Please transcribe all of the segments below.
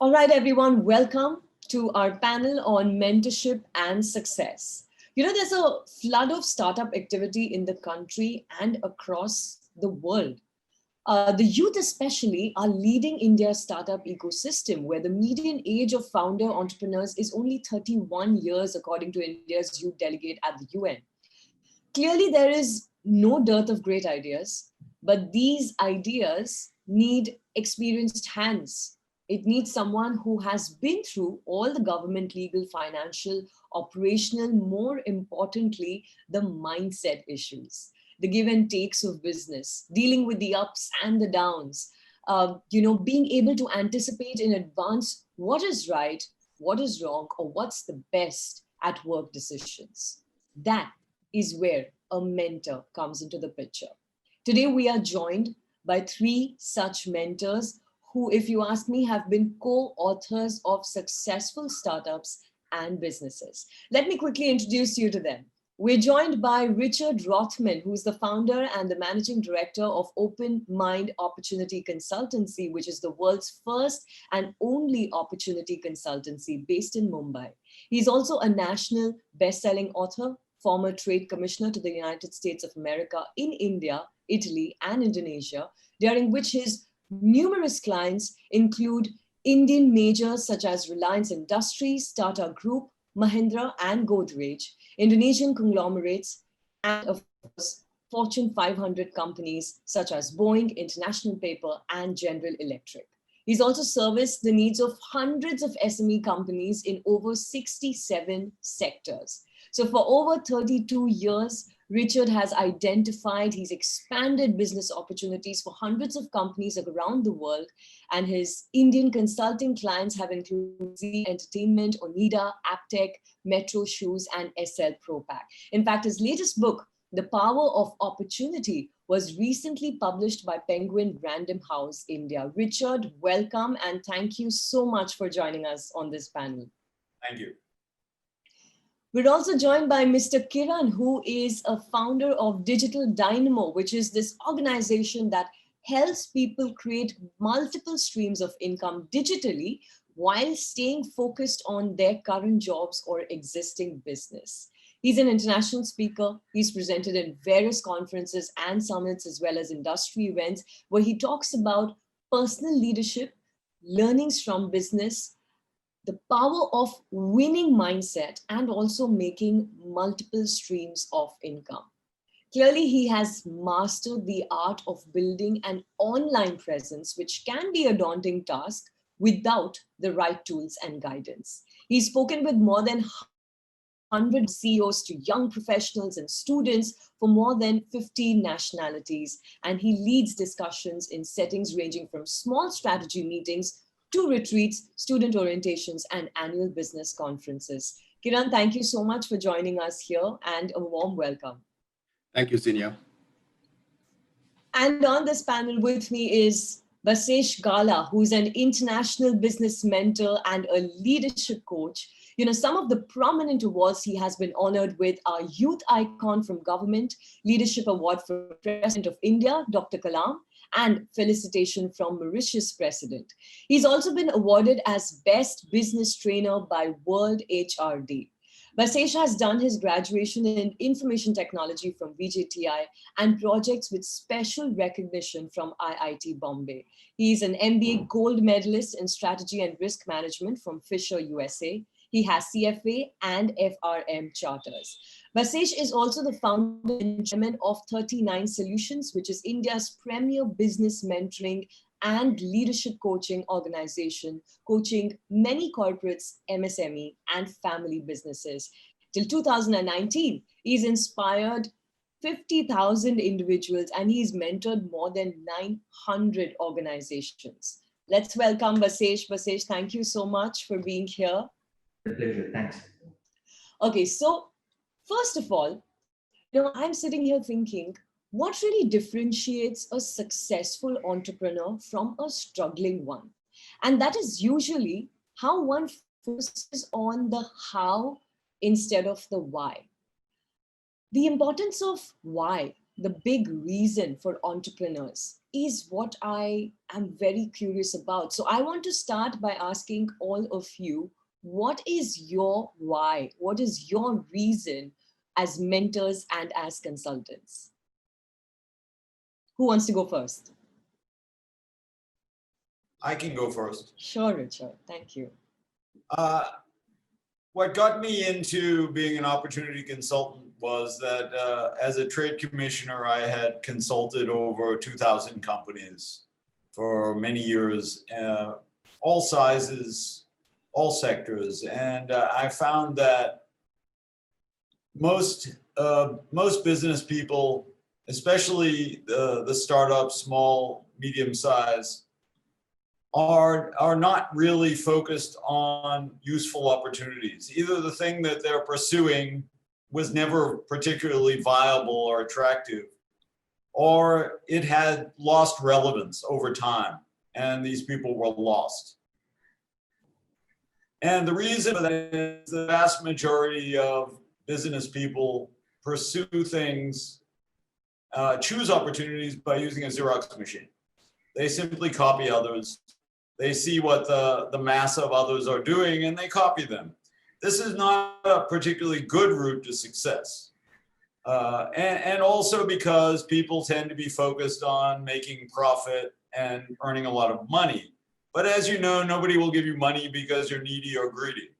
All right, everyone, welcome to our panel on mentorship and success. There's a flood of startup activity in the country and across the world. The youth, especially, are leading India's startup ecosystem, where the median age of founder entrepreneurs is only 31 years, according to India's youth delegate at the UN. Clearly, there is no dearth of great ideas, but these ideas need experienced hands. It needs someone who has been through all the government, legal, financial, operational, more importantly, the mindset issues, the give and takes of business, dealing with the ups and the downs, being able to anticipate in advance what is right, what is wrong, or what's the best at work decisions. That is where a mentor comes into the picture. Today, we are joined by three such mentors who, if you ask me, have been co-authors of successful startups and businesses. Let me quickly introduce you to them. We're joined by Richard Rothman, who's the founder and the managing director of Open Mind Opportunity Consultancy, which is the world's first and only opportunity consultancy based in Mumbai. He's also a national best-selling author, former trade commissioner to the United States of America in India, Italy, and Indonesia, during which his numerous clients include Indian majors such as Reliance Industries, Tata Group, Mahindra, and Godrej, Indonesian conglomerates, and of course, Fortune 500 companies such as Boeing, International Paper, and General Electric. He's also serviced the needs of hundreds of SME companies in over 67 sectors. So for over 32 years, Richard has identified, he's expanded business opportunities for hundreds of companies around the world, and his Indian consulting clients have included Z Entertainment, Onida, Aptech, Metro Shoes, and SL ProPack. In fact, his latest book, The Power of Opportunity, was recently published by Penguin Random House India. Richard, welcome, and thank you so much for joining us on this panel. Thank you. We're also joined by Mr. Kiran, who is a founder of Digital Dynamo, which is this organization that helps people create multiple streams of income digitally while staying focused on their current jobs or existing business. He's an international speaker. He's presented in various conferences and summits, as well as industry events, where he talks about personal leadership, learnings from business, the power of winning mindset, and also making multiple streams of income. Clearly, he has mastered the art of building an online presence, which can be a daunting task without the right tools and guidance. He's spoken with more than 100 CEOs to young professionals and students for more than 50 nationalities, and he leads discussions in settings ranging from small strategy meetings to retreats, student orientations, and annual business conferences. Kiran, thank you so much for joining us here, and a warm welcome. Thank you, Zinia. And on this panel with me is Basesh Gala, who's an international business mentor and a leadership coach. Some of the prominent awards he has been honored with are Youth Icon from Government, Leadership Award for President of India, Dr. Kalam, and felicitation from Mauritius President. He's also been awarded as Best Business Trainer by World HRD. Basesh has done his graduation in Information Technology from VJTI and projects with special recognition from IIT Bombay. He's an MBA Gold Medalist in Strategy and Risk Management from Fisher, USA. He has CFA and FRM charters. Basesh is also the founder and chairman of 39 Solutions, which is India's premier business mentoring and leadership coaching organization, coaching many corporates, MSME, and family businesses. Till 2019, he's inspired 50,000 individuals and he's mentored more than 900 organizations. Let's welcome Basesh. Basesh, thank you so much for being here. A pleasure. Thanks. Okay, so first of all, I'm sitting here thinking, what really differentiates a successful entrepreneur from a struggling one? And that is usually how one focuses on the how instead of the why. The importance of why the big reason for entrepreneurs is what I am very curious about. So I want to start by asking all of you, what is your why? What is your reason as mentors and as consultants? Who wants to go first? I can go first. Sure, Richard. Thank you. Uh, what got me into being an opportunity consultant was that as a trade commissioner, I had consulted over 2,000 companies for many years, all sizes, all sectors. And I found that most business people, especially the startups, small, medium size, are not really focused on useful opportunities. Either the thing that they're pursuing was never particularly viable or attractive, or it had lost relevance over time, and these people were lost. And the reason for that is the vast majority of business people pursue things, choose opportunities by using a Xerox machine. They simply copy others. They see what the mass of others are doing and they copy them. This is not a particularly good route to success. And also because people tend to be focused on making profit and earning a lot of money. But as you know, nobody will give you money because you're needy or greedy.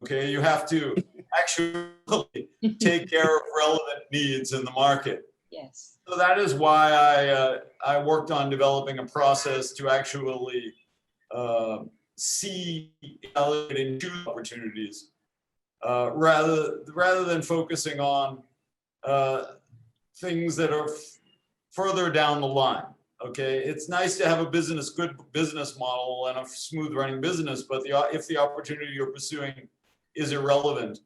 Okay, you have to actually take care of relevant needs in the market. Yes. So that is why I worked on developing a process to actually see, evaluate, and choose opportunities rather than focusing on things that are further down the line. Okay, it's nice to have a good business model and a smooth running business, but if the opportunity you're pursuing is irrelevant,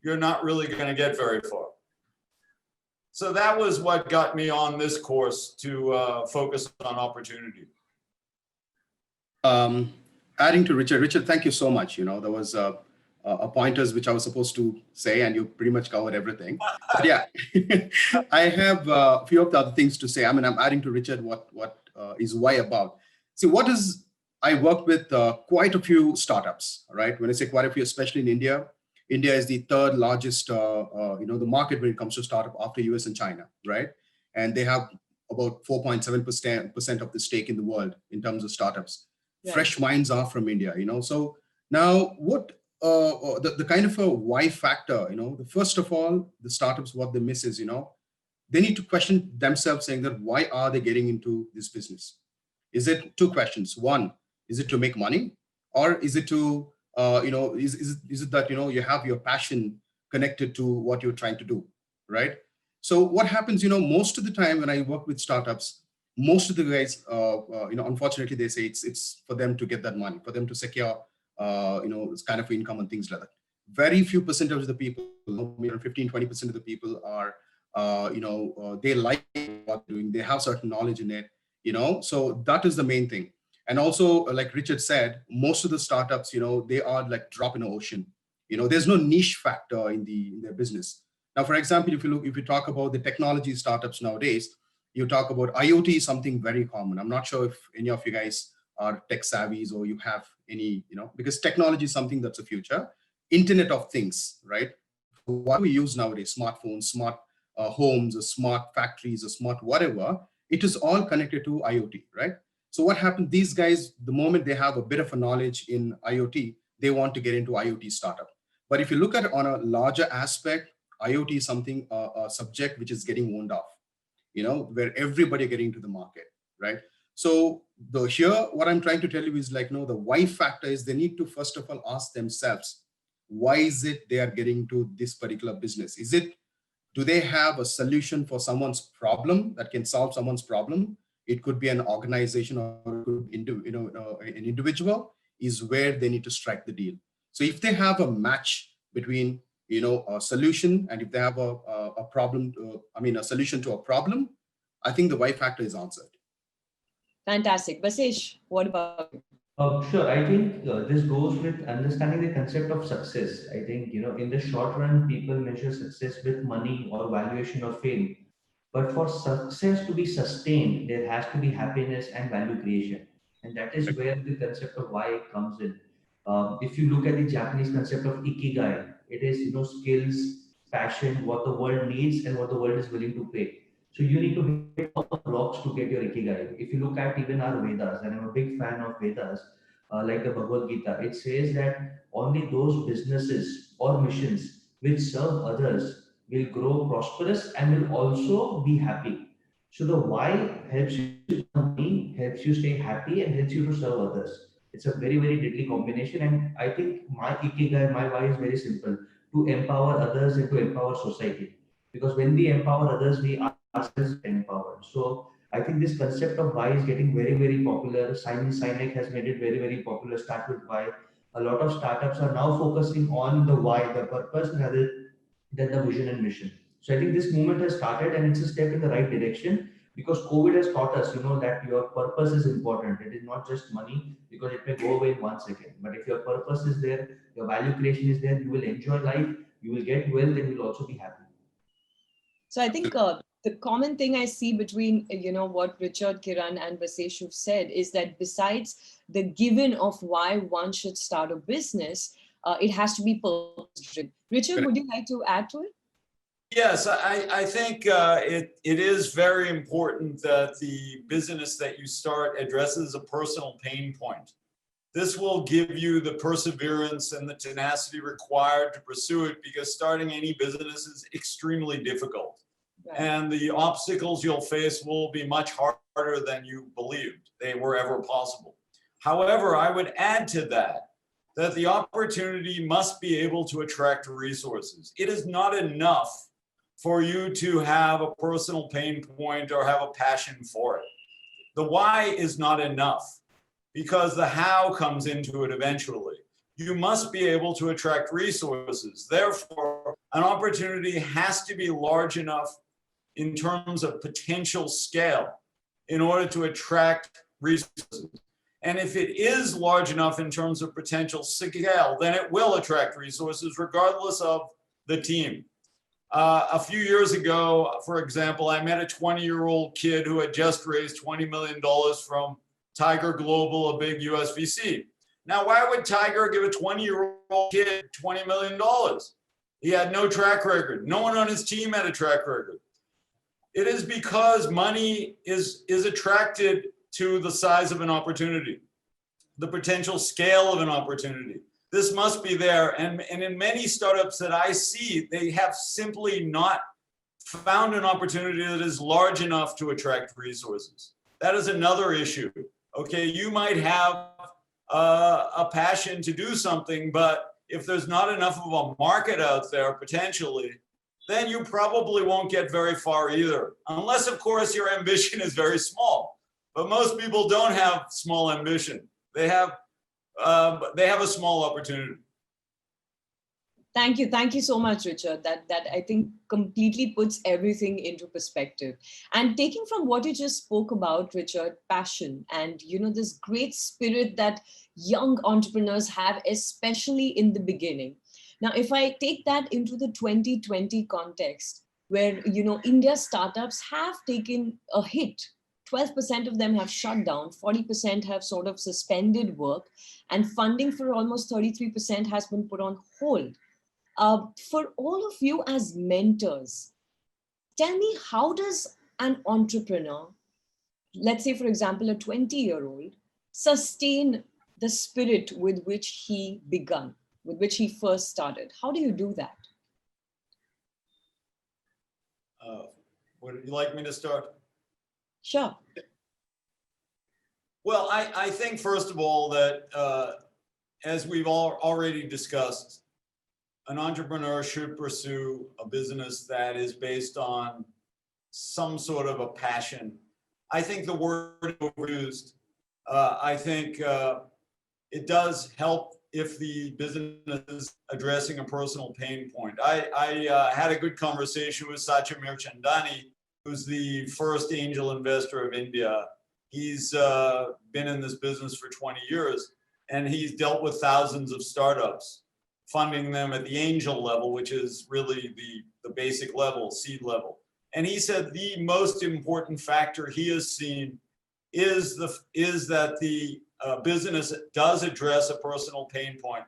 you're not really going to get very far. So that was what got me on this course to focus on opportunity. Adding to Richard, thank you so much. There was a pointers which I was supposed to say, and you pretty much covered everything. But yeah, I have a few of the other things to say. I mean, I'm adding to Richard what is why about. See, I work with quite a few startups, right? When I say quite a few, especially in India, India is the third largest, the market when it comes to startup after US and China, right? And they have about 4.7% of the stake in the world in terms of startups. Right. Fresh minds are from India, So now what the kind of a why factor, first of all, the startups, what they miss is, they need to question themselves saying that why are they getting into this business? Is it two questions? One, is it to make money, or is it to is it that you have your passion connected to what you're trying to do, right? So what happens, most of the time when I work with startups, most of the guys, unfortunately, they say it's for them to get that money, for them to secure, this kind of income and things like that. Very few percentage of the people, 15-20% of the people are, they like what they're doing. They have certain knowledge in it, So that is the main thing. And also, like Richard said, most of the startups, they are like drop in the ocean. There's no niche factor in their business. Now, for example, if you talk about the technology startups nowadays, you talk about IoT is something very common. I'm not sure if any of you guys are tech savvies or you have any, because technology is something that's the future. Internet of Things, right? What we use nowadays, smartphones, smart homes, or smart factories, or smart whatever, it is all connected to IoT, right? So what happened, these guys, the moment they have a bit of a knowledge in IoT, they want to get into IoT startup. But if you look at it on a larger aspect, IoT is something, a subject which is getting wound off, where everybody getting to the market, right? So here, what I'm trying to tell you is like, the why factor is they need to first of all ask themselves, why is it they are getting to this particular business? Do they have a solution for someone's problem that can solve someone's problem? It could be an organization or it could be, an individual is where they need to strike the deal. So if they have a match between, a solution, and if they have a problem, a solution to a problem, I think the why factor is answered. Fantastic. Basesh, what about you? Sure. I think this goes with understanding the concept of success. I think, in the short run, people measure success with money or valuation or fame. But for success to be sustained, there has to be happiness and value creation. And that is where the concept of why comes in. If you look at the Japanese concept of ikigai, it is, skills, passion, what the world needs and what the world is willing to pay. So you need to hit all the blocks to get your ikigai. If you look at even our Vedas, and I'm a big fan of Vedas, like the Bhagavad Gita, it says that only those businesses or missions which serve others will grow prosperous and will also be happy. So the why helps you earn money, helps you stay happy, and helps you to serve others. It's a very, very deadly combination. And I think my ikigai, my why is very simple: to empower others and to empower society. Because when we empower others, we ourselves get empowered. So I think this concept of why is getting very, very popular. Simon Sinek has made it very, very popular. Start with why. A lot of startups are now focusing on the why, the purpose, rather than the vision and mission. So I think this movement has started and it's a step in the right direction because COVID has taught us, that your purpose is important. It is not just money because it may go away in 1 second. But if your purpose is there, your value creation is there, you will enjoy life, you will get wealth, and you'll also be happy. So I think the common thing I see between what Richard, Kiran, and Basesh have said is that besides the given of why one should start a business, it has to be purpose-driven. Richard, would you like to add to it? Yes, I think it is very important that the business that you start addresses a personal pain point. This will give you the perseverance and the tenacity required to pursue it because starting any business is extremely difficult. Right. And the obstacles you'll face will be much harder than you believed they were ever possible. However, I would add to that the opportunity must be able to attract resources. It is not enough for you to have a personal pain point or have a passion for it. The why is not enough because the how comes into it eventually. You must be able to attract resources. Therefore, an opportunity has to be large enough in terms of potential scale in order to attract resources. And if it is large enough in terms of potential scale, then it will attract resources regardless of the team. A few years ago, for example, I met a 20-year-old kid who had just raised $20 million from Tiger Global, a big US VC. Now, why would Tiger give a 20-year-old kid $20 million? He had no track record. No one on his team had a track record. It is because money is attracted to the size of an opportunity, the potential scale of an opportunity. This must be there. And in many startups that I see, they have simply not found an opportunity that is large enough to attract resources. That is another issue. Okay, you might have a passion to do something, but if there's not enough of a market out there potentially, then you probably won't get very far either. Unless, of course, your ambition is very small. But most people don't have small ambition. They have a small opportunity. Thank you so much, Richard. That I think completely puts everything into perspective. And taking from what you just spoke about, Richard, passion and this great spirit that young entrepreneurs have, especially in the beginning. Now, if I take that into the 2020 context, where India's startups have taken a hit. 12% of them have shut down, 40% have sort of suspended work, and funding for almost 33% has been put on hold. For all of you as mentors, tell me, how does an entrepreneur, let's say, for example, a 20-year-old, sustain the spirit with which he began, with which he first started? How do you do that? Would you like me to start? Sure. Well, I think, first of all, that as we've already discussed, an entrepreneur should pursue a business that is based on some sort of a passion. I think the word overused. I think it does help if the business is addressing a personal pain point. I had a good conversation with Satya Mirchandani, who's the first angel investor of India. He's been in this business for 20 years, and he's dealt with thousands of startups, funding them at the angel level, which is really the basic level, seed level. And he said the most important factor he has seen is that the business does address a personal pain point,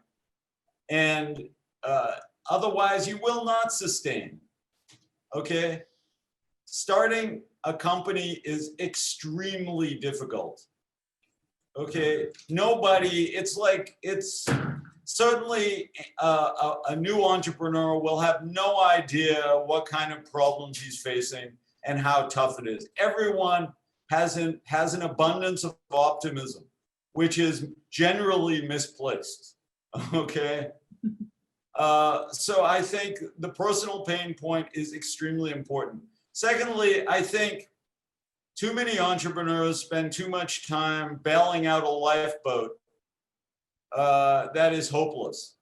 and otherwise you will not sustain. Okay, starting a company is extremely difficult. Okay, it's certainly a new entrepreneur will have no idea what kind of problems he's facing and how tough it is. Everyone has an abundance of optimism, which is generally misplaced. Okay. So I think the personal pain point is extremely important. Secondly, I think too many entrepreneurs spend too much time bailing out a lifeboat that is hopeless.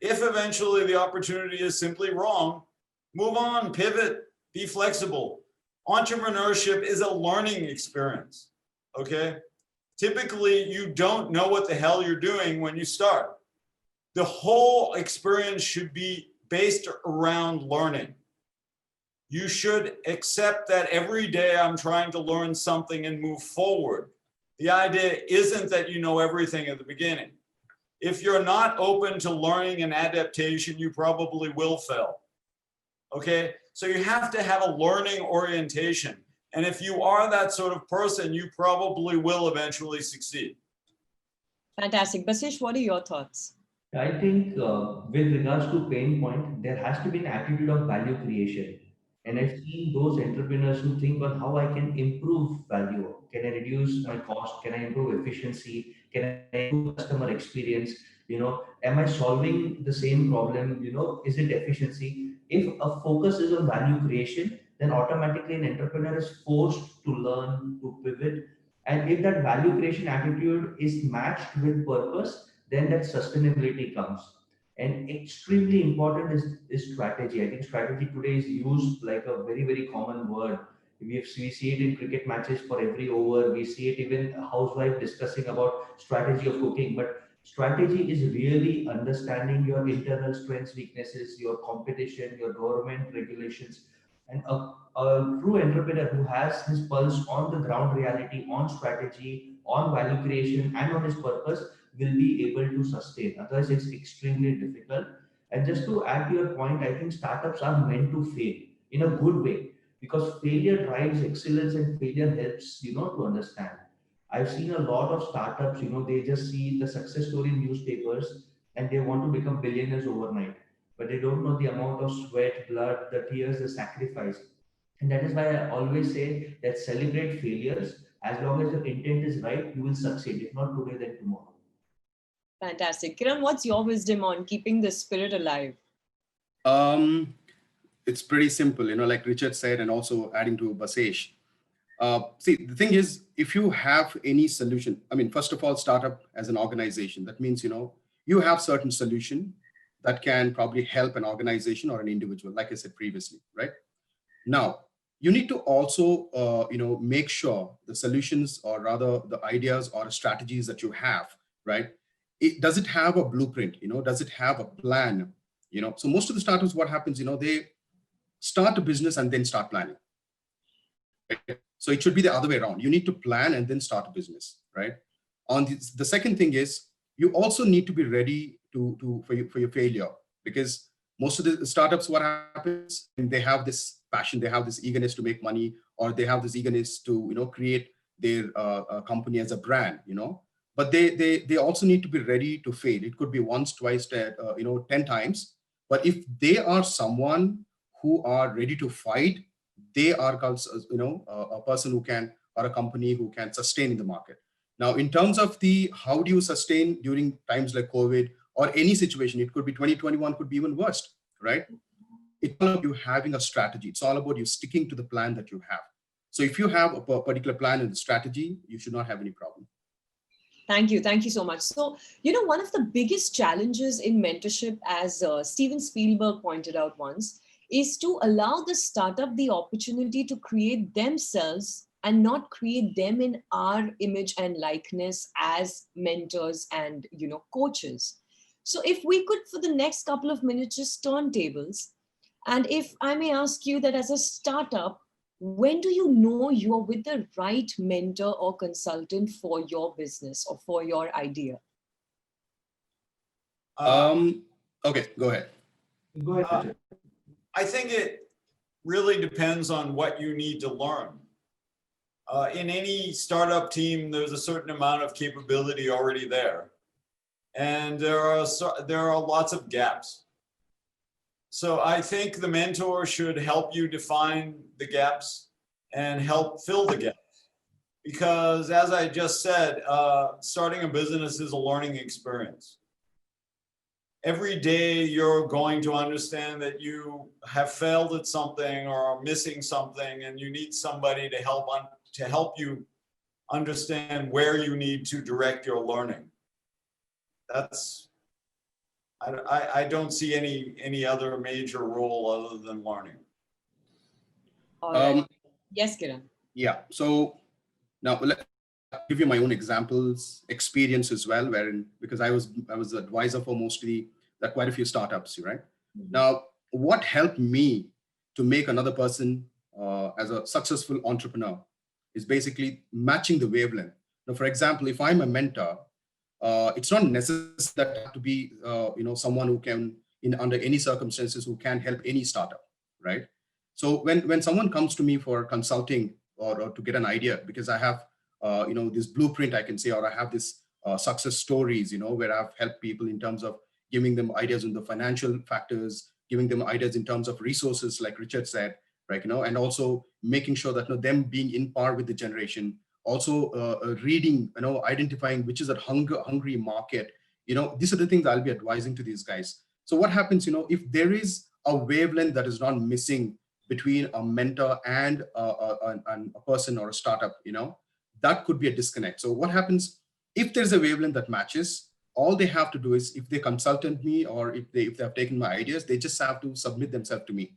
If eventually the opportunity is simply wrong, move on, pivot, be flexible. Entrepreneurship is a learning experience, okay? Typically, you don't know what the hell you're doing when you start. The whole experience should be based around learning. You should accept that every day I'm trying to learn something and move forward. The idea isn't that you know everything at the beginning. If you're not open to learning and adaptation, you probably will fail. Okay, so you have to have a learning orientation. And if you are that sort of person, you probably will eventually succeed. Fantastic. Basesh, what are your thoughts? I think with regards to pain point, there has to be an attitude of value creation. And I've seen those entrepreneurs who think on how I can improve value. Can I reduce my cost? Can I improve efficiency? Can I improve customer experience? Am I solving the same problem? Is it efficiency? If a focus is on value creation, then automatically an entrepreneur is forced to learn, to pivot. And if that value creation attitude is matched with purpose, then that sustainability comes. And extremely important is strategy. I think strategy today is used like a very, very common word. We see it in cricket matches for every over. We see it even a housewife discussing about strategy of cooking. But strategy is really understanding your internal strengths, weaknesses, your competition, your government regulations. And a true entrepreneur who has his pulse on the ground reality, on strategy, on value creation, and on his purpose will be able to sustain. Otherwise, it's extremely difficult. And just to add to your point, I think startups are meant to fail in a good way, because failure drives excellence and failure helps, to understand. I've seen a lot of startups, they just see the success story in newspapers and they want to become billionaires overnight, but they don't know the amount of sweat, blood, the tears, the sacrifice. And that is why I always say that celebrate failures. As long as your intent is right, you will succeed. If not today, then tomorrow. Fantastic. Kiran, what's your wisdom on keeping the spirit alive? Um, it's pretty simple, like Richard said, and also adding to Basesh. See, the thing is, if you have any solution, I mean, first of all, startup as an organization, that means, you have certain solution that can probably help an organization or an individual, like I said previously, right? Now, you need to also, make sure the solutions, or rather the ideas or strategies that you have, right? Does it have a blueprint? Does it have a plan? So most of the startups, what happens, they start a business and then start planning. Right? So it should be the other way around. You need to plan and then start a business, right? The second thing is, you also need to be ready for your failure, because most of the startups, what happens, they have this passion, they have this eagerness to make money, or they have this eagerness to create their company as a brand, but they also need to be ready to fail. It could be once, twice, 10 times. But if they are someone who are ready to fight, they are, a person who can, or a company who can sustain in the market. Now, in terms of how do you sustain during times like COVID or any situation, it could be 2021, could be even worse, right? It's all about you having a strategy. It's all about you sticking to the plan that you have. So if you have a particular plan and strategy, you should not have any problem. Thank you. Thank you so much. So, one of the biggest challenges in mentorship, as Steven Spielberg pointed out once, is to allow the startup the opportunity to create themselves and not create them in our image and likeness as mentors and, coaches. So if we could, for the next couple of minutes, just turn tables. And if I may ask you that as a startup, when do you know you are with the right mentor or consultant for your business or for your idea? Um, okay, go ahead. Go ahead, Uh, Richard. I think it really depends on what you need to learn. In any startup team, there's a certain amount of capability already there, and there are lots of gaps. So I think the mentor should help you define the gaps and help fill the gaps. Because as I just said, starting a business is a learning experience. Every day you're going to understand that you have failed at something or are missing something, and you need somebody to help you understand where you need to direct your learning. That's I don't see any other major role other than learning. All right. Um, Yes, Kiran. yeah. So now let give you my own examples, experience as well, wherein because I was the advisor for mostly quite a few startups, right? Mhm. Now, what helped me to make another person as a successful entrepreneur is basically matching the wavelength. Now, for example, if I'm a mentor, it's not necessary that I have to be someone who can in under any circumstances who can help any startup, right? So when someone comes to me for consulting or to get an idea, because I have this blueprint I can say, or I have this success stories, where I've helped people in terms of giving them ideas on the financial factors, giving them ideas in terms of resources, like Richard said, right? And also making sure that them being in par with the generation, also reading, identifying which is that hungry market. These are the things I'll be advising to these guys. So what happens, if there is a wavelength that is not missing between a mentor and a person or a startup, that could be a disconnect. So what happens if there's a wavelength that matches? All they have to do is, if they consultant me or if they have taken my ideas, they just have to submit themselves to me.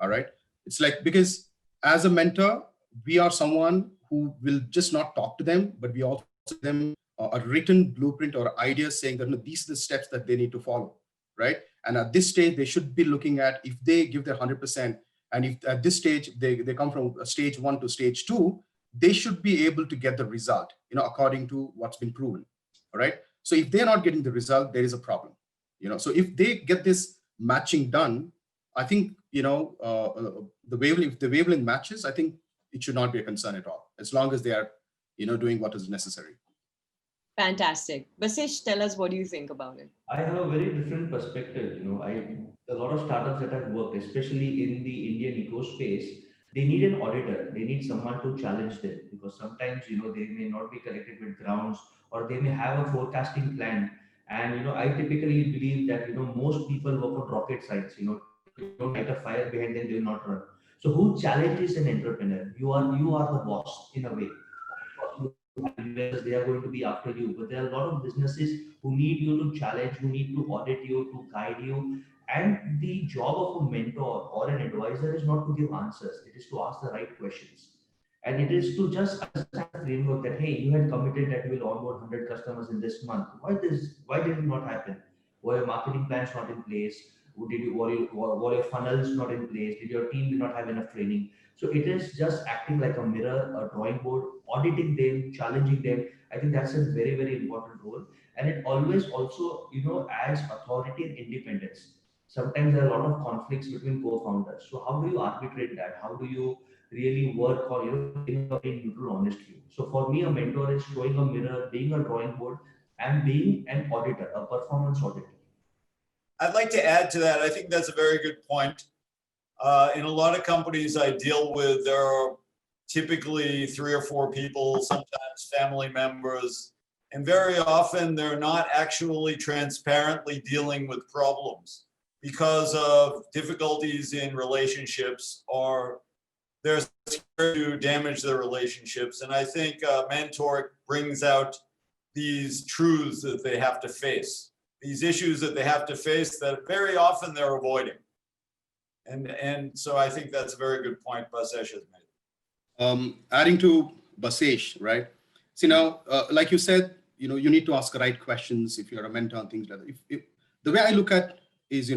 All right. It's like, because as a mentor, we are someone who will just not talk to them, but we also give them a written blueprint or ideas saying that, no, these are the steps that they need to follow, right? And at this stage, they should be looking at, if they give their 100%, and if at this stage they come from stage 1 to stage 2, they should be able to get the result, according to what's been proven. All right. So if they're not getting the result, there is a problem. So if they get this matching done, I think, the wavelength, if the wavelength matches, I think it should not be a concern at all, as long as they are, doing what is necessary. Fantastic. Basesh, tell us, what do you think about it? I have a very different perspective. A lot of startups that I've worked, especially in the Indian eco space, they need an auditor. They need someone to challenge them, because sometimes they may not be connected with grounds, or they may have a forecasting plan. And I typically believe that most people work on rocket science. If you don't light a fire behind them, they will not run. So who challenges an entrepreneur? You are the boss in a way. Of course, you have investors; they are going to be after you. But there are a lot of businesses who need you to challenge, who need to audit you, to guide you. And the job of a mentor or an advisor is not to give answers, it is to ask the right questions. And it is to just understand the framework that, hey, you had committed that you will onboard 100 customers in this month. Why did it not happen? Were your marketing plans not in place? Were your funnels not in place? Did your team not have enough training? So it is just acting like a mirror, a drawing board, auditing them, challenging them. I think that's a very, very important role. And it always also adds authority and independence. Sometimes there are a lot of conflicts between co-founders, so how do you arbitrate that? How do you really work on maintaining a very neutral, honest view? So for me, a mentor is showing a mirror, being a drawing board, and being an auditor, a performance auditor. I'd like to add to that. I think that's a very good point. In a lot of companies I deal with, there are typically 3 or 4 people, sometimes family members, and very often they're not actually transparently dealing with problems because of difficulties in relationships, or they're scared to damage their relationships. And I think a mentor brings out these truths that they have to face, these issues that they have to face that very often they're avoiding. And so I think that's a very good point Basesh has made. Adding to Basesh, right? See, now, like you said, you need to ask the right questions if you're a mentor and things like that. If the way I look at is,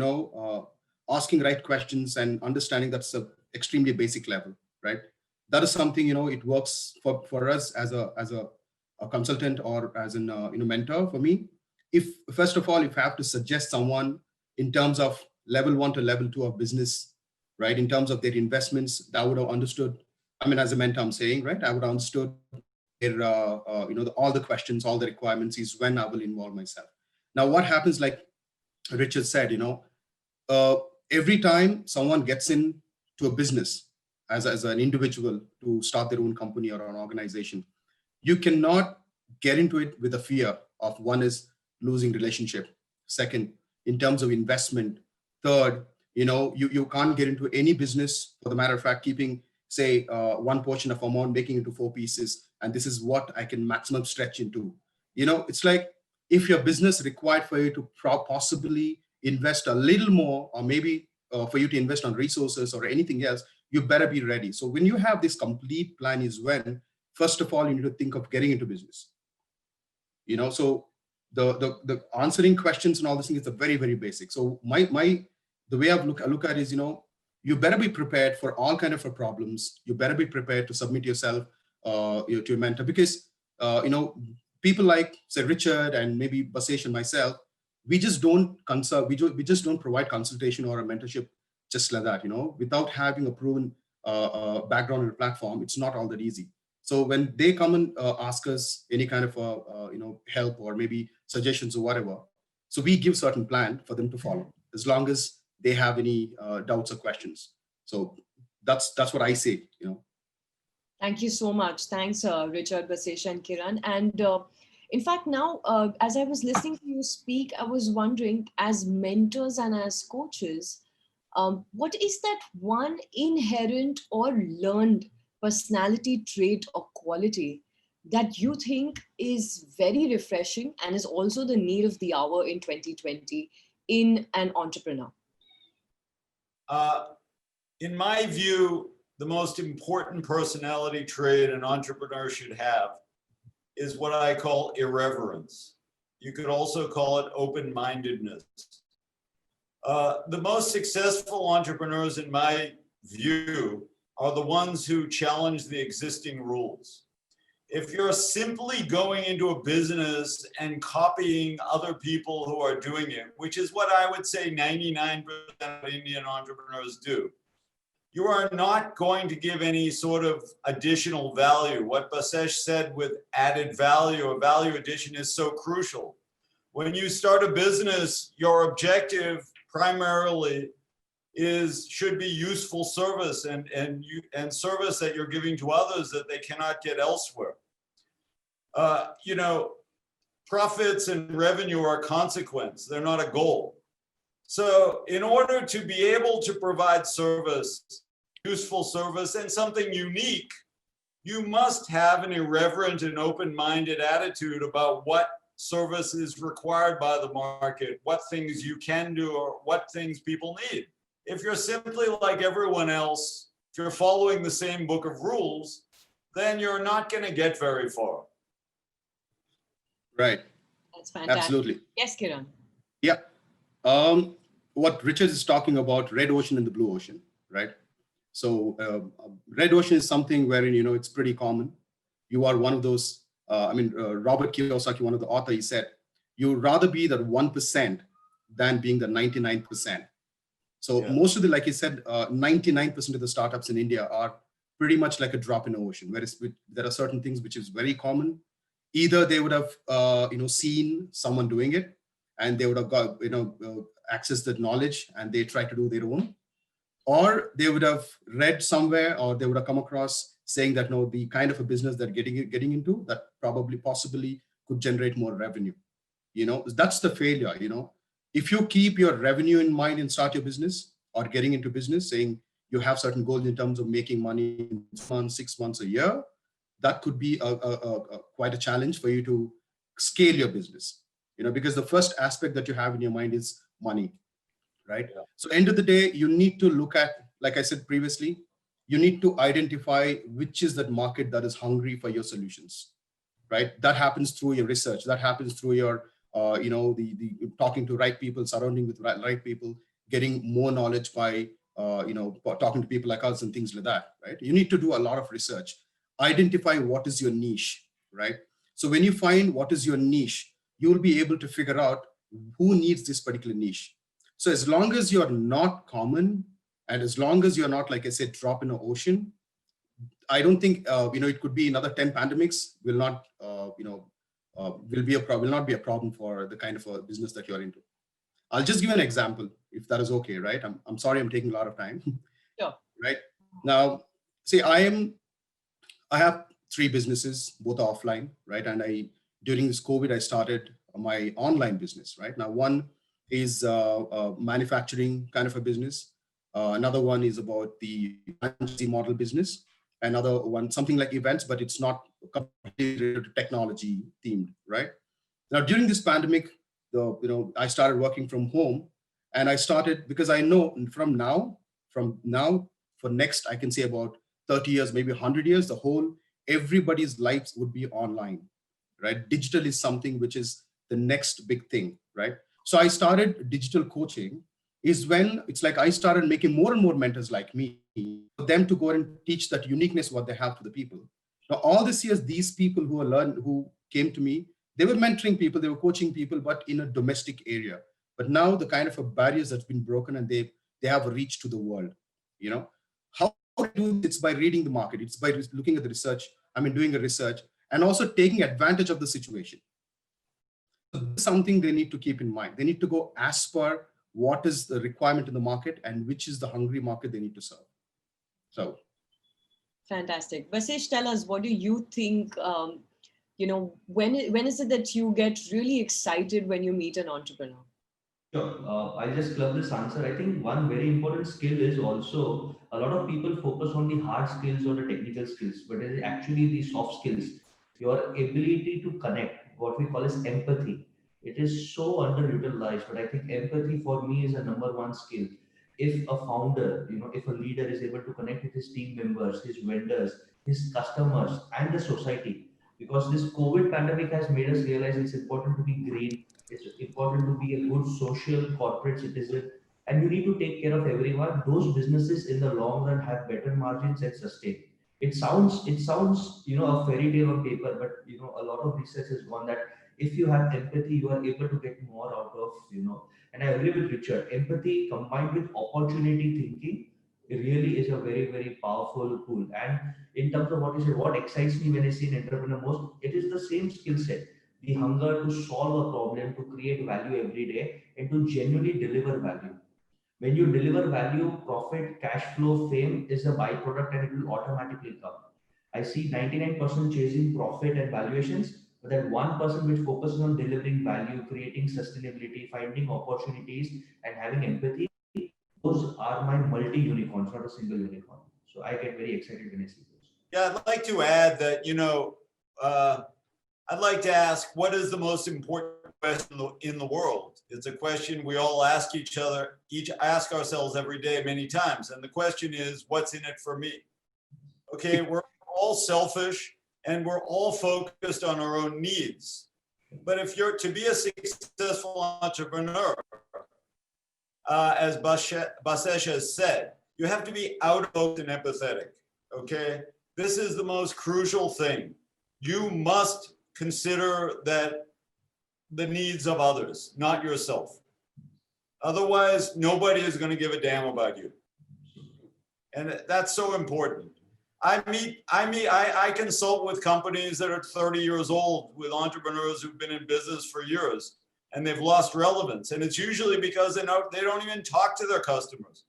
asking right questions and understanding that's a extremely basic level, right? that is something, it works for us as a consultant or as an mentor for me. If first of all, if I have to suggest someone in terms of level 1 to level 2 of business, right, in terms of their investments, that I would have understood. I mean, as a mentor, I'm saying, right, I would have understood their, all the questions, all the requirements is when I will involve myself. Now, what happens, like Richard said, uh, every time someone gets into a business as an individual to start their own company or an organization, you cannot get into it with a fear of, one is losing relationship, second, in terms of investment, third, you can't get into any business, for the matter of fact, keeping, say, one portion of amount, making into 4 pieces, and this is what I can maximum stretch into. It's like, if your business required for you to possibly invest a little more, or maybe for you to invest on resources or anything else, you better be ready. So when you have this complete plan is when, first of all, you need to think of getting into business. So the answering questions and all this thing is a very, very basic. So the way I look at it is, you better be prepared for all kind of problems. You better be prepared to submit yourself to a mentor, because people like, say, Richard and maybe Basesh and myself, we just don't consult, we just don't provide consultation or a mentorship just like that, without having a proven background in a platform. It's not all that easy. So when they come and ask us any kind of help or maybe suggestions or whatever, so we give certain plan for them to follow, as long as they have any doubts or questions. So that's what I say. Thank you so much. Thanks, Richard, Basesh, and Kiran. And in fact, now, as I was listening to you speak, I was wondering, as mentors and as coaches, what is that one inherent or learned personality trait or quality that you think is very refreshing and is also the need of the hour in 2020 in an entrepreneur? In my view, the most important personality trait an entrepreneur should have is what I call irreverence. You could also call it open-mindedness. The most successful entrepreneurs, in my view, are the ones who challenge the existing rules. If you're simply going into a business and copying other people who are doing it, which is what I would say 99% of Indian entrepreneurs do, you are not going to give any sort of additional value. What Basesh said with added value, a value addition, is so crucial. When you start a business, your objective primarily should be useful service and service that you're giving to others that they cannot get elsewhere. Profits and revenue are a consequence. They're not a goal. So in order to be able to provide service, useful service, and something unique, you must have an irreverent and open-minded attitude about what service is required by the market, what things you can do, or what things people need. If you're simply like everyone else, if you're following the same book of rules, then you're not going to get very far. Right. That's fantastic. Absolutely. Yes, Kiran. Yeah. What Richard is talking about, red ocean and the blue ocean, right? So red ocean is something wherein, it's pretty common. You are one of those, Robert Kiyosaki, one of the authors, he said, you'd rather be the 1% than being the 99%. So most of the, like he said, 99% of the startups in India are pretty much like a drop in the ocean, whereas there are certain things which is very common. Either they would have, seen someone doing it and they would have got, access that knowledge and they try to do their own, or they would have read somewhere, or they would have come across saying that, no, the kind of a business they're getting into that possibly could generate more revenue. That's the failure. If you keep your revenue in mind and start your business or getting into business, saying you have certain goals in terms of making money in 6 months, a year, that could be quite a challenge for you to scale your business, because the first aspect that you have in your mind is money, right? Yeah. So end of the day, you need to look at, like I said previously, you need to identify which is that market that is hungry for your solutions, right? That happens through your research. That happens through your, the talking to right people, surrounding with right people, getting more knowledge by talking to people like us and things like that, right? You need to do a lot of research, identify what is your niche, right? So when you find what is your niche, you will be able to figure out who needs this particular niche. So as long as you're not common, and as long as you're not, like I said, drop in the ocean, I don't think, it could be another 10 pandemics will not, will not be a problem for the kind of a business that you're into. I'll just give you an example, if that is okay, right? I'm sorry, I'm taking a lot of time. Sure. Right now, see, I have three businesses, both offline, right? And during this COVID, I started my online business, right? Now, one is a manufacturing kind of a business. Another one is about the franchisee model business. Another one, something like events, but it's not completely related to technology themed, right? Now, during this pandemic, I started working from home, and I started because I know from now for next, I can say about 30 years, maybe 100 years, everybody's lives would be online, right? Digital is something which is the next big thing, right? So I started digital coaching is when it's like I started making more and more mentors like me for them to go and teach that uniqueness, what they have to the people. Now, all these years, these people who came to me, they were mentoring people, they were coaching people, but in a domestic area. But now the kind of a barriers that's been broken and they have a reach to the world. How to do it's by reading the market. It's by looking at the research. Doing a research and also taking advantage of the situation. So this is something they need to keep in mind. They need to go as per what is the requirement in the market and which is the hungry market they need to serve. So. Fantastic. Basesh, tell us, what do you think, when is it that you get really excited when you meet an entrepreneur? Sure. I'll just club this answer. I think one very important skill is also a lot of people focus on the hard skills or the technical skills, but it is actually the soft skills, your ability to connect, what we call as empathy. It is so underutilized, but I think empathy for me is a number one skill. If a founder, if a leader is able to connect with his team members, his vendors, his customers, and the society, because this COVID pandemic has made us realize it's important to be green, it's important to be a good social corporate citizen, and you need to take care of everyone. Those businesses in the long run have better margins and sustain. It sounds a fairy tale on paper, but a lot of research has gone that if you have empathy, you are able to get more out of. And I agree with Richard. Empathy combined with opportunity thinking really is a very very powerful tool. And in terms of what you said, what excites me when I see an entrepreneur most, it is the same skill set, the hunger to solve a problem, to create value every day, and to genuinely deliver value. When you deliver value, profit, cash flow, fame is a byproduct and it will automatically come. I see 99% chasing profit and valuations, but that 1% which focuses on delivering value, creating sustainability, finding opportunities, and having empathy, those are my multi unicorns, not a single unicorn. So I get very excited when I see those. Yeah, I'd like to add that, I'd like to ask, what is the most important question in the world? It's a question we all ask ask ourselves every day, many times. And the question is, what's in it for me? Okay, we're all selfish and we're all focused on our own needs. But if you're to be a successful entrepreneur, as Basesh has said, you have to be outspoken and empathetic, okay? This is the most crucial thing. You must consider that the needs of others, not yourself. Otherwise, nobody is going to give a damn about you. And that's so important. I consult with companies that are 30 years old, with entrepreneurs who've been in business for years, and they've lost relevance. And it's usually because they don't even talk to their customers.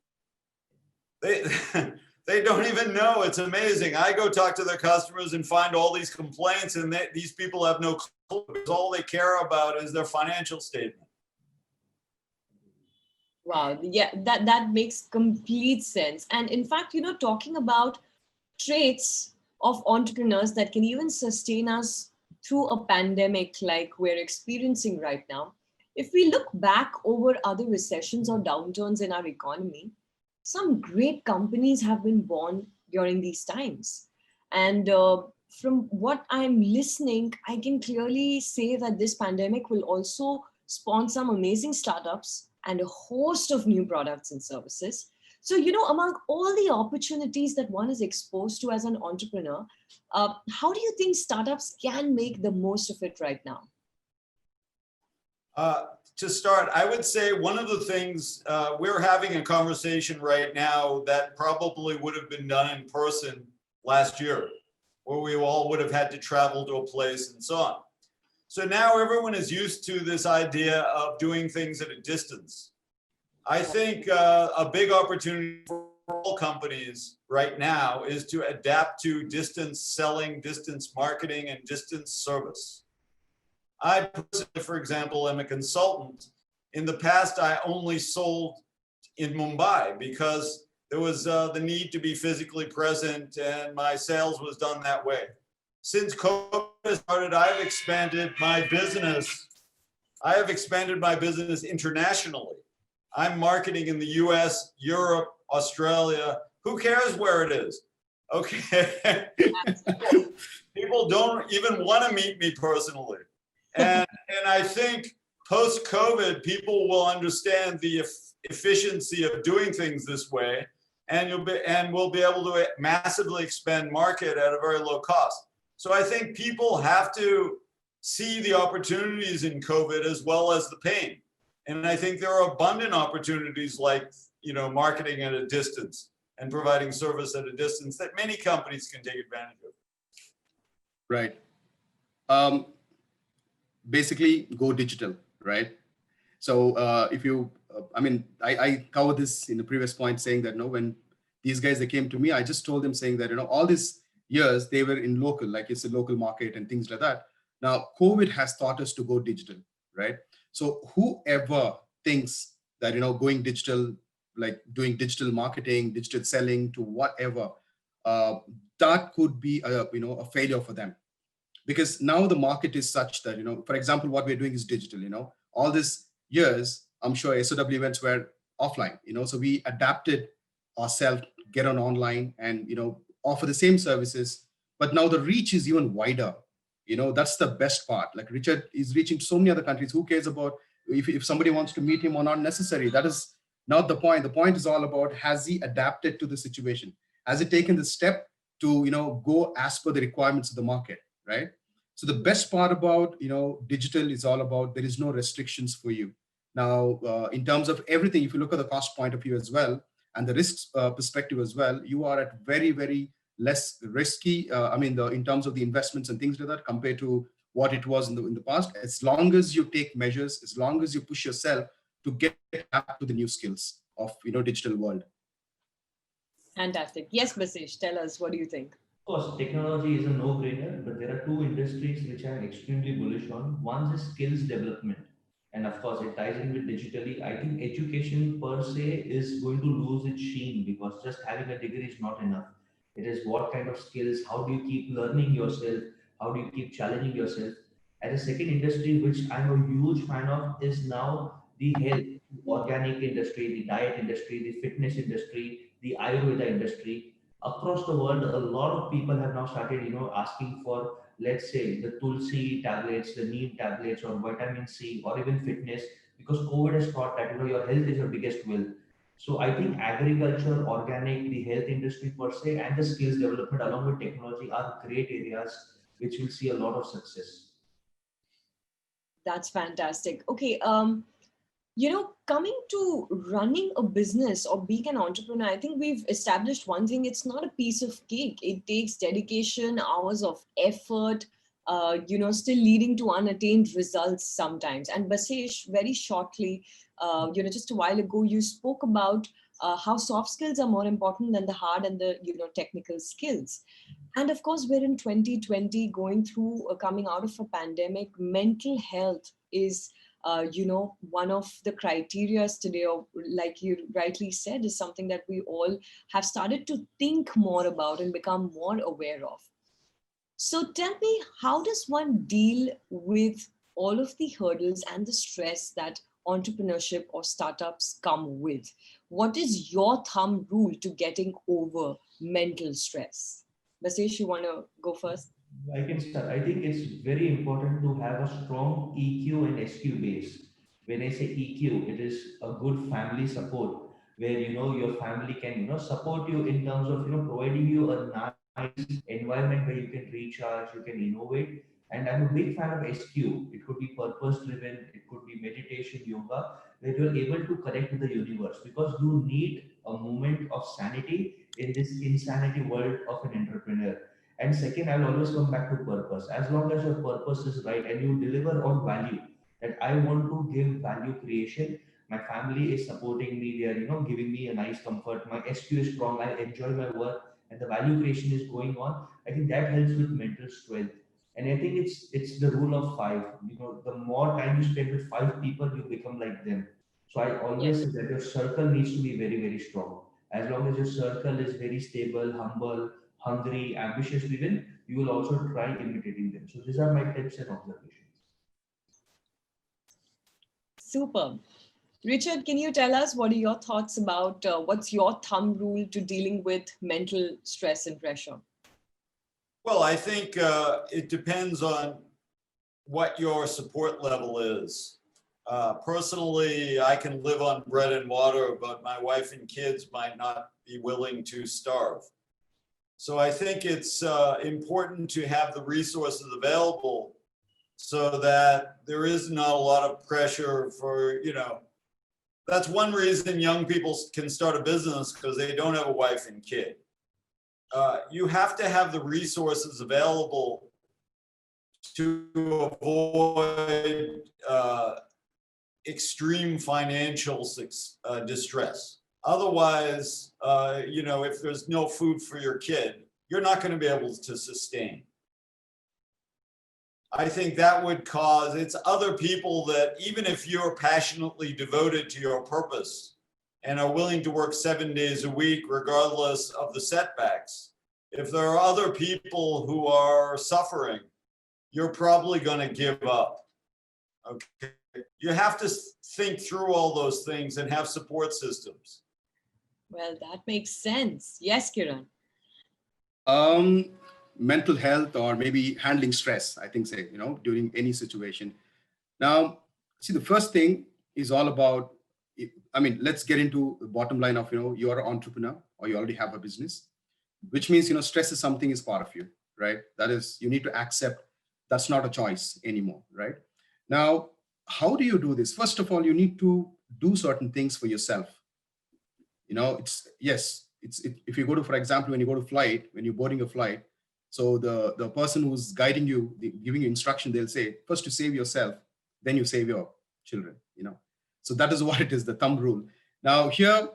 They don't even know. It's amazing. I go talk to their customers and find all these complaints, and these people have no clue, because all they care about is their financial statement. Wow. Yeah, that makes complete sense. And in fact, talking about traits of entrepreneurs that can even sustain us through a pandemic like we're experiencing right now, if we look back over other recessions or downturns in our economy, some great companies have been born during these times. And from what I'm listening, I can clearly say that this pandemic will also spawn some amazing startups and a host of new products and services. So, among all the opportunities that one is exposed to as an entrepreneur, how do you think startups can make the most of it right now? To start, I would say one of the things we're having a conversation right now that probably would have been done in person last year, where we all would have had to travel to a place and so on. So now everyone is used to this idea of doing things at a distance. I think a big opportunity for all companies right now is to adapt to distance selling, distance marketing, and distance service. I personally, for example, am a consultant. In the past, I only sold in Mumbai because there was the need to be physically present and my sales was done that way. Since COVID started, I have expanded my business. I have expanded my business internationally. I'm marketing in the US, Europe, Australia. Who cares where it is? Okay. People don't even want to meet me personally. And I think post-COVID, people will understand the efficiency of doing things this way, and we'll be able to massively expand market at a very low cost. So I think people have to see the opportunities in COVID as well as the pain. And I think there are abundant opportunities like, marketing at a distance and providing service at a distance that many companies can take advantage of. Right. Basically, go digital, right? So if you, I covered this in the previous point saying that, when these guys, they came to me, I just told them saying that, all these years they were in local, like it's a local market and things like that. Now, COVID has taught us to go digital, right? So whoever thinks that, going digital, like doing digital marketing, digital selling to whatever, that could be a failure for them. Because now the market is such that, for example, what we're doing is digital, all these years, I'm sure SOW events were offline, so we adapted ourselves, get on online and, offer the same services, but now the reach is even wider. That's the best part. Like Richard is reaching so many other countries. Who cares about if somebody wants to meet him or not necessary? That is not the point. The point is all about, has he adapted to the situation? Has he taken the step to, go as per the requirements of the market, right? So the best part about, digital is all about, there is no restrictions for you. Now, in terms of everything, if you look at the cost point of view as well, and the risks perspective as well, you are at very, very less risky. In terms of the investments and things like that, compared to what it was in the past. As long as you take measures, as long as you push yourself to get up to the new skills of digital world. Fantastic. Yes, Basesh, tell us, what do you think? Of course, technology is a no-brainer, but there are two industries which I'm extremely bullish on. One is skills development, and of course, it ties in with digitally. I think education per se is going to lose its sheen because just having a degree is not enough. It is what kind of skills, how do you keep learning yourself, how do you keep challenging yourself. And the second industry, which I'm a huge fan of, is now the health, organic industry, the diet industry, the fitness industry, the Ayurveda industry. Across the world, a lot of people have now started, asking for, let's say, the Tulsi tablets, the Neem tablets, or vitamin C, or even fitness, because COVID has taught that, your health is your biggest wealth. So I think agriculture, organic, the health industry per se, and the skills development along with technology are great areas which will see a lot of success. That's fantastic. Okay. Coming to running a business or being an entrepreneur, I think we've established one thing. It's not a piece of cake. It takes dedication, hours of effort, still leading to unattained results sometimes. And Basesh, very shortly, just a while ago, you spoke about how soft skills are more important than the hard and the, technical skills. And of course, we're in 2020 going through, coming out of a pandemic. Mental health is one of the criterias today, or like you rightly said, is something that we all have started to think more about and become more aware of. So tell me, how does one deal with all of the hurdles and the stress that entrepreneurship or startups come with? What is your thumb rule to getting over mental stress? Basesh, you want to go first? I can start. I think it's very important to have a strong EQ and SQ base. When I say EQ, it is a good family support. where your family can support you in terms of providing you a nice environment where you can recharge, you can innovate. And I'm a big fan of SQ. It could be purpose driven, it could be meditation, yoga, where you're able to connect with the universe, because you need a moment of sanity in this insanity world of an entrepreneur. And second, I'll always come back to purpose. As long as your purpose is right and you deliver on value, that I want to give value creation. My family is supporting me. They are, giving me a nice comfort. My SQ is strong. I enjoy my work, and the value creation is going on. I think that helps with mental strength. And I think it's the rule of five. The more time you spend with five people, you become like them. So I always say that your circle needs to be very, very strong. As long as your circle is very stable, humble, hungry, ambitious driven, you will also try imitating them. So these are my tips and observations. Superb. Richard, can you tell us what are your thoughts about what's your thumb rule to dealing with mental stress and pressure? Well, I think it depends on what your support level is. Personally, I can live on bread and water, but my wife and kids might not be willing to starve. So I think it's important to have the resources available so that there is not a lot of pressure for, that's one reason young people can start a business, because they don't have a wife and kid. You have to have the resources available to avoid extreme financial distress. Otherwise, if there's no food for your kid, you're not going to be able to sustain. I think that would cause, it's other people that, even if you're passionately devoted to your purpose and are willing to work 7 days a week, regardless of the setbacks, if there are other people who are suffering, you're probably going to give up. Okay. You have to think through all those things and have support systems. Well, that makes sense. Yes, Kiran. Mental health, or maybe handling stress, I think, say, during any situation. Now, see, the first thing is all about, let's get into the bottom line of, you're an entrepreneur or you already have a business, which means, stress is something is part of you, right? That is, you need to accept that's not a choice anymore, right? Now, how do you do this? First of all, you need to do certain things for yourself. If you go to, for example, when you go to flight, when you're boarding a flight, so the person who's guiding you, giving you instruction, they'll say, first you save yourself, then you save your children, So that is what it is, the thumb rule. Now here,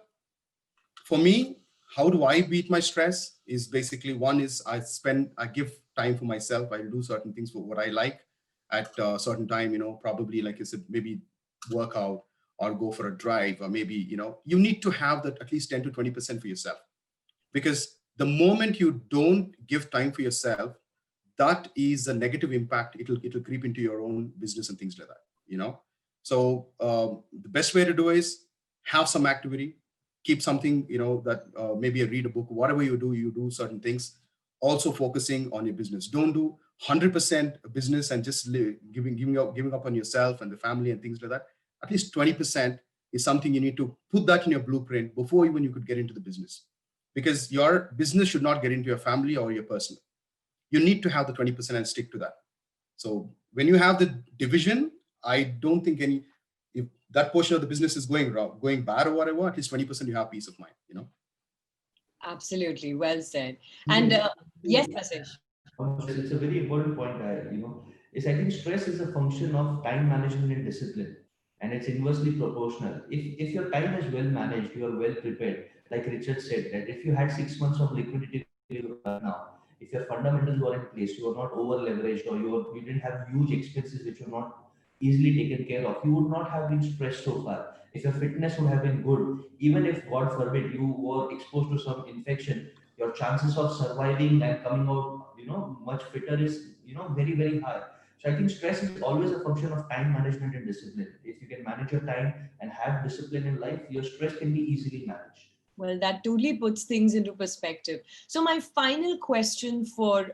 for me, how do I beat my stress is basically, one is I give time for myself. I do certain things for what I like at a certain time, probably like I said, maybe work out or go for a drive, or maybe, you need to have that at least 10 to 20% for yourself. Because the moment you don't give time for yourself, that is a negative impact. It'll creep into your own business and things like that, So the best way to do is have some activity, keep something, that maybe read a book, whatever you do certain things, also focusing on your business. Don't do 100% business and just giving up on yourself and the family and things like that. At least 20% is something you need to put that in your blueprint before even you could get into the business. Because your business should not get into your family or your personal. You need to have the 20% and stick to that. So when you have the division, I don't think if that portion of the business is going bad or whatever, at least 20% you have peace of mind, Absolutely. Well said. And yes, Basesh. It's a very important point. Is I think stress is a function of time management and discipline, and it's inversely proportional. If your time is well managed, you are well prepared. Like Richard said, that if you had 6 months of liquidity now, if your fundamentals were in place, you are not over leveraged, or you didn't have huge expenses which were not easily taken care of, you would not have been stressed so far. If your fitness would have been good, even if God forbid you were exposed to some infection, your chances of surviving and coming out, much fitter is, very, very high. So I think stress is always a function of time management and discipline. If you can manage your time and have discipline in life, your stress can be easily managed. Well, that totally puts things into perspective. So my final question for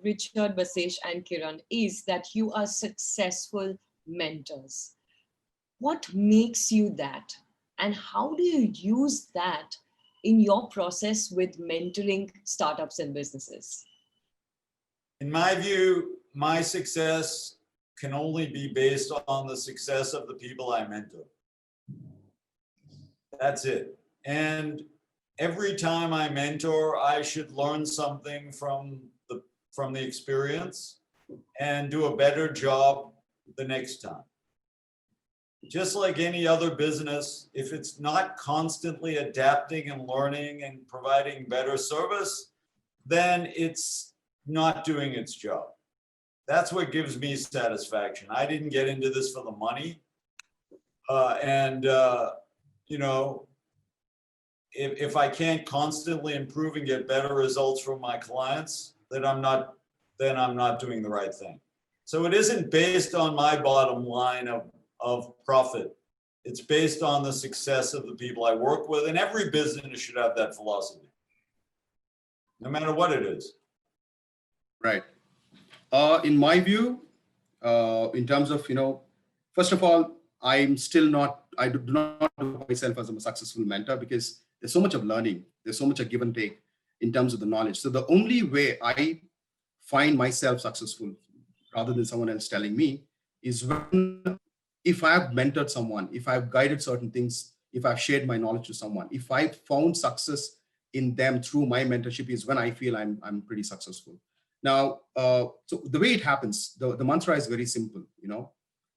Richard, Basesh, and Kiran is that you are successful mentors. What makes you that? And how do you use that in your process with mentoring startups and businesses? In my view, my success can only be based on the success of the people I mentor. That's it. And every time I mentor, I should learn something from the experience and do a better job the next time. Just like any other business, if it's not constantly adapting and learning and providing better service, then it's not doing its job. That's what gives me satisfaction. I didn't get into this for the money. You know, if I can't constantly improve and get better results from my clients, then I'm not doing the right thing. So it isn't based on my bottom line of profit. It's based on the success of the people I work with, and every business should have that philosophy, no matter what it is. Right. In my view, in terms of, first of all, I do not do myself as a successful mentor, because there's so much of learning. There's so much of give and take in terms of the knowledge. So the only way I find myself successful, rather than someone else telling me, is if I've mentored someone, if I've guided certain things, if I've shared my knowledge to someone, if I've found success in them through my mentorship, is when I feel I'm pretty successful. Now, so the way it happens, the mantra is very simple.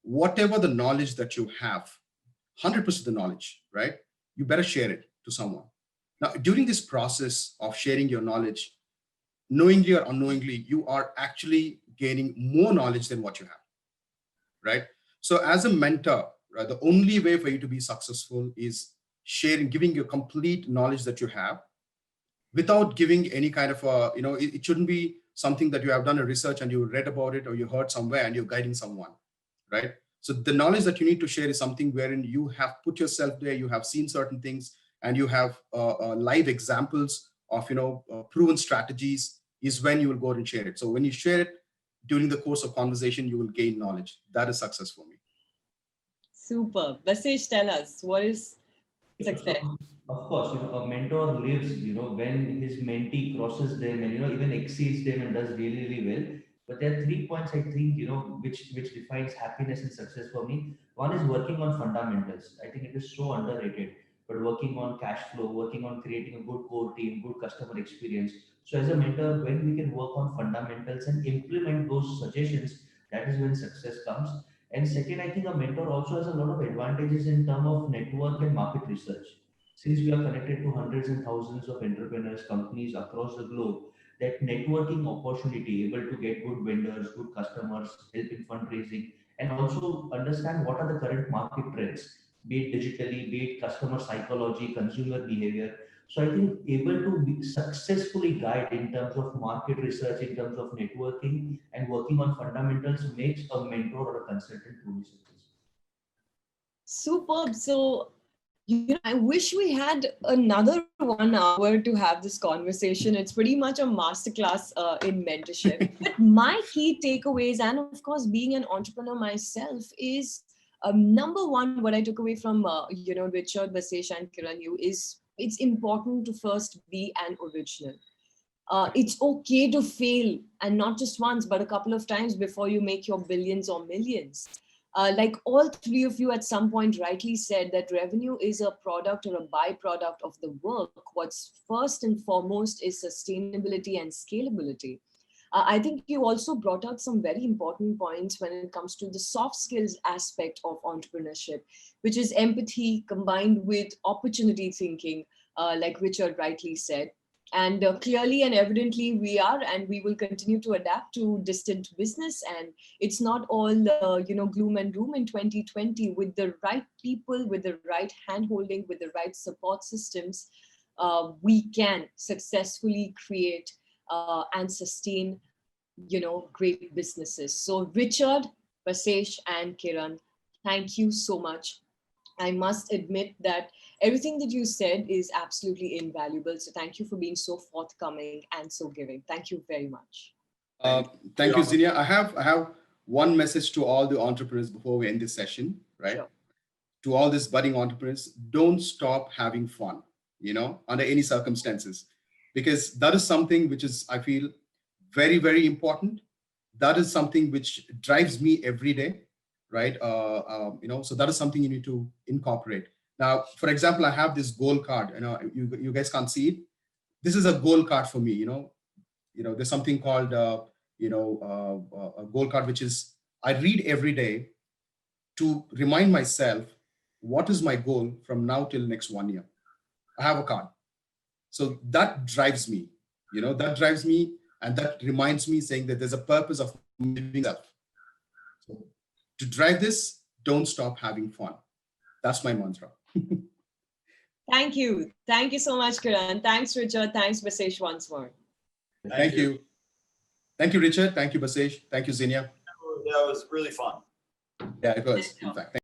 Whatever the knowledge that you have, 100% the knowledge, right? You better share it to someone. Now, during this process of sharing your knowledge, knowingly or unknowingly, you are actually gaining more knowledge than what you have, right? So as a mentor, right, the only way for you to be successful is giving your complete knowledge that you have, without giving any kind of it shouldn't be something that you have done a research and you read about it or you heard somewhere and you're guiding someone, right? So the knowledge that you need to share is something wherein you have put yourself there, you have seen certain things, and you have live examples of proven strategies, is when you will go and share it. So when you share it during the course of conversation, you will gain knowledge. That is success for me. Super. Basesh, tell us, what is success? So, of course, a mentor lives, when his mentee crosses them and, even exceeds them and does really, really well. But there are 3 points I think, which defines happiness and success for me. One is working on fundamentals. I think it is so underrated, but working on cash flow, working on creating a good core team, good customer experience. So as a mentor, when we can work on fundamentals and implement those suggestions, that is when success comes. And second, I think a mentor also has a lot of advantages in terms of network and market research. Since we are connected to hundreds and thousands of entrepreneurs, companies across the globe, that networking opportunity, able to get good vendors, good customers, help in fundraising, and also understand what are the current market trends, be it digitally, be it customer psychology, consumer behavior. So I think able to successfully guide in terms of market research, in terms of networking and working on fundamentals makes a mentor or a consultant truly successful. Superb. So, I wish we had another 1 hour to have this conversation. It's pretty much a masterclass in mentorship. But my key takeaways, and of course, being an entrepreneur myself, is number one, what I took away from Richard, Basesh, and Kiran, you is it's important to first be an original. It's okay to fail, and not just once, but a couple of times before you make your billions or millions. Like all three of you at some point rightly said, that revenue is a product or a byproduct of the work. What's first and foremost is sustainability and scalability. I think you also brought out some very important points when it comes to the soft skills aspect of entrepreneurship, which is empathy combined with opportunity thinking, like Richard rightly said. And clearly and evidently, we are and we will continue to adapt to distant business. And it's not all, gloom and doom in 2020. With the right people, with the right handholding, with the right support systems, we can successfully create and sustain, great businesses. So Richard, Basesh, and Kiran, thank you so much. I must admit that everything that you said is absolutely invaluable. So thank you for being so forthcoming and so giving. Thank you very much. Thank you, Zinia. I have one message to all the entrepreneurs before we end this session, right? Sure. to all these budding entrepreneurs, don't stop having fun, under any circumstances, because that is something which is, I feel, very, very important. That is something which drives me every day, right? So that is something you need to incorporate. Now, for example, I have this goal card. You guys can't see it. This is a goal card for me. There's something called a goal card, which is I read every day to remind myself what is my goal from now till next 1 year. I have a card. So that drives me, and that reminds me, saying that there's a purpose of living self. So to drive this, don't stop having fun. That's my mantra. Thank you. Thank you so much, Kiran. Thanks, Richard. Thanks, Basesh, once more. Thank you. Thank you, Richard. Thank you, Basesh. Thank you, Zinia. That was really fun. Yeah, it was, in fact.